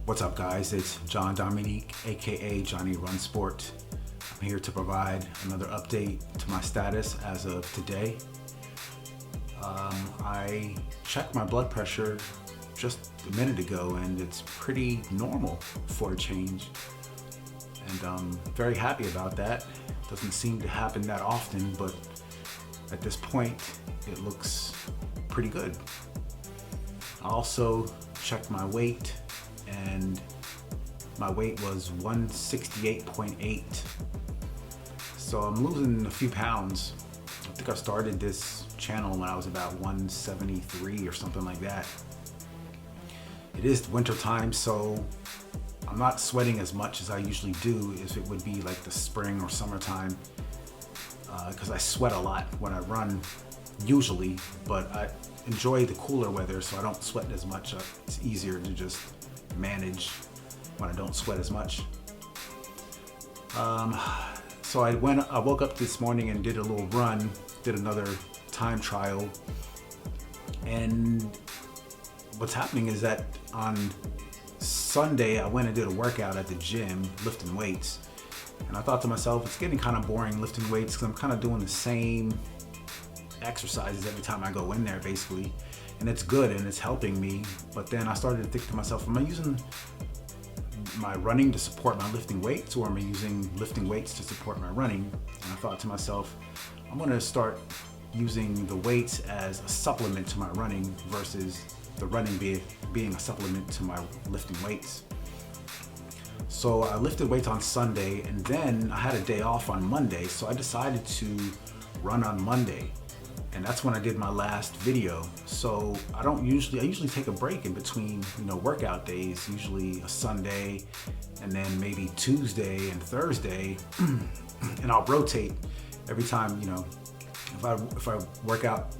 What's up, guys? It's John Dominique, aka Johnny Run Sport. I'm here to provide another update to my status as of today. I checked my blood pressure just a minute ago and it's pretty normal for a change. And I'm very happy about that. Doesn't seem to happen that often, but at this point, it looks pretty good. I also checked my weight and my weight was 168.8. So I'm losing a few pounds. I think I started this channel when I was about 173 or something like that. It is winter time, so I'm not sweating as much as I usually do if it would be like the spring or summertime, because I sweat a lot when I run usually, but I enjoy the cooler weather, so I don't sweat as much. It's easier to just manage when I don't sweat as much. So I woke up this morning and did a little run, did another time trial, and what's happening is that on Sunday I went and did a workout at the gym lifting weights, and I thought to myself, it's getting kind of boring lifting weights because I'm kind of doing the same exercises every time I go in there basically, and it's good and it's helping me. But then I started to think to myself, am I using my running to support my lifting weights, or am I using lifting weights to support my running? And I thought to myself, I'm going to start using the weights as a supplement to my running versus the running being a supplement to my lifting weights. So I lifted weights on Sunday, and then I had a day off on Monday, so I decided to run on Monday. And that's when I did my last video. So I usually take a break in between, workout days, usually a Sunday and then maybe Tuesday and Thursday. And I'll rotate every time, if I work out,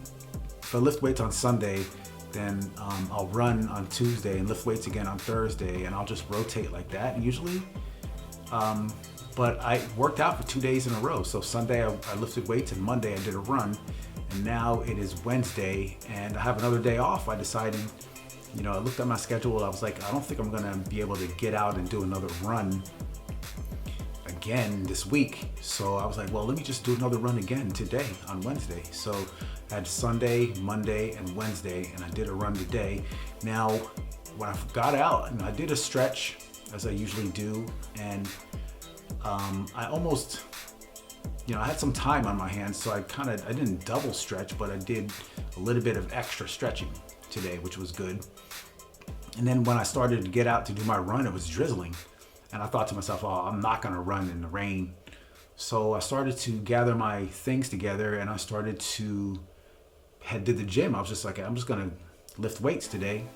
if I lift weights on Sunday, then I'll run on Tuesday and lift weights again on Thursday, and I'll just rotate like that usually. But I worked out for 2 days in a row. So Sunday I lifted weights, and Monday I did a run. And now it is Wednesday and I have another day off. I decided, I looked at my schedule. I was like, I don't think I'm gonna be able to get out and do another run again this week. So I was like, well, let me just do another run again today on Wednesday. So I had Sunday, Monday, and Wednesday, and I did a run today. Now, when I got out, I did a stretch as I usually do, and I almost, I had some time on my hands, so I didn't double stretch, but I did a little bit of extra stretching today, which was good. And then when I started to get out to do my run, it was drizzling. And I thought to myself, oh, I'm not gonna run in the rain. So I started to gather my things together and I started to head to the gym. I was just like, I'm just gonna lift weights today.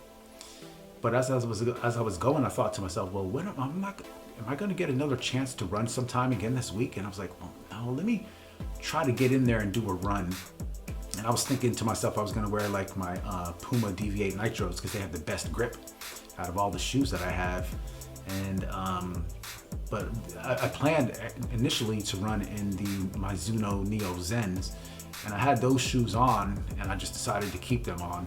But as I was going, I thought to myself, well, am I going to get another chance to run sometime again this week? And I was like, well, no, let me try to get in there and do a run. And I was thinking to myself, I was going to wear like my Puma Deviate Nitros because they have the best grip out of all the shoes that I have. And but I planned initially to run in the Mizuno Neo Zens, and I had those shoes on, and I just decided to keep them on.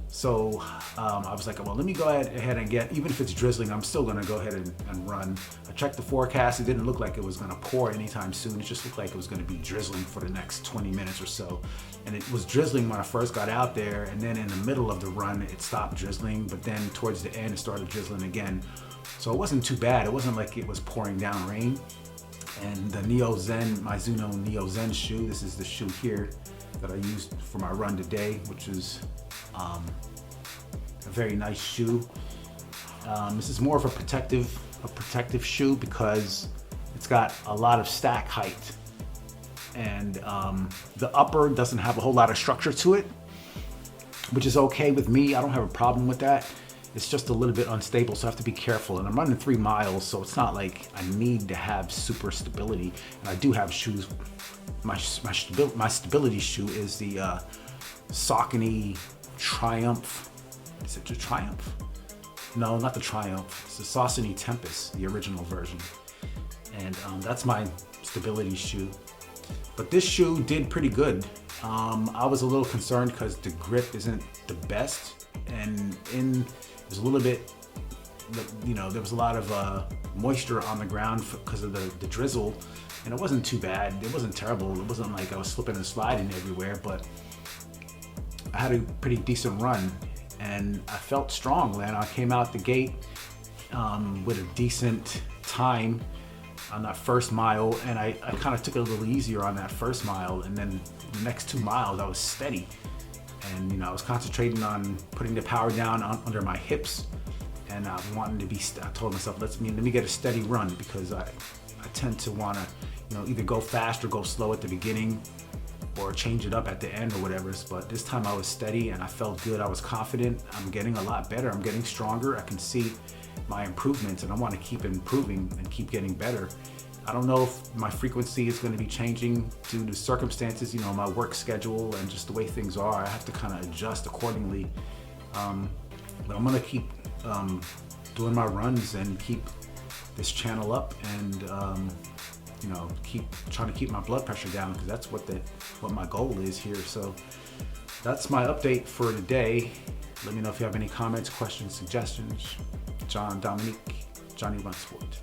So I was like, well, let me go ahead and even if it's drizzling, I'm still gonna go ahead and run. I checked the forecast. It didn't look like it was gonna pour anytime soon. It just looked like it was gonna be drizzling for the next 20 minutes or so. And it was drizzling when I first got out there, and then in the middle of the run, it stopped drizzling, but then towards the end, it started drizzling again. So it wasn't too bad. It wasn't like it was pouring down rain. And the Mizuno Neo Zen shoe, this is the shoe here that I used for my run today, which is a very nice shoe. This is more of a protective shoe because it's got a lot of stack height, and the upper doesn't have a whole lot of structure to it, which is okay with me. I don't have a problem with that. It's just a little bit unstable, so I have to be careful. And I'm running 3 miles, so it's not like I need to have super stability. And I do have shoes. My stability shoe is the Saucony Triumph. Is it the Triumph? No, not the Triumph. It's the Saucony Tempest, the original version. And that's my stability shoe. But this shoe did pretty good. I was a little concerned because the grip isn't the best, and it was a little bit there was a lot of moisture on the ground because of the drizzle, and it wasn't too bad. It wasn't terrible. It wasn't like I was slipping and sliding everywhere, but I had a pretty decent run, and I felt strong. And I came out the gate with a decent time on that first mile, and I kind of took it a little easier on that first mile, and then the next 2 miles I was steady, and I was concentrating on putting the power down under my hips, and I wanted to be. I told myself, let me get a steady run, because I tend to want to either go fast or go slow at the beginning, or change it up at the end or whatever. But this time I was steady and I felt good. I was confident. I'm getting a lot better. I'm getting stronger. I can see my improvements, and I want to keep improving and keep getting better. I don't know if my frequency is going to be changing due to circumstances, my work schedule and just the way things are. I have to kind of adjust accordingly. But I'm going to keep doing my runs and keep this channel up, and keep trying to keep my blood pressure down, because that's what my goal is here. So that's my update for today. Let me know if you have any comments, questions, suggestions. John Dominique, Johnny Run Sport.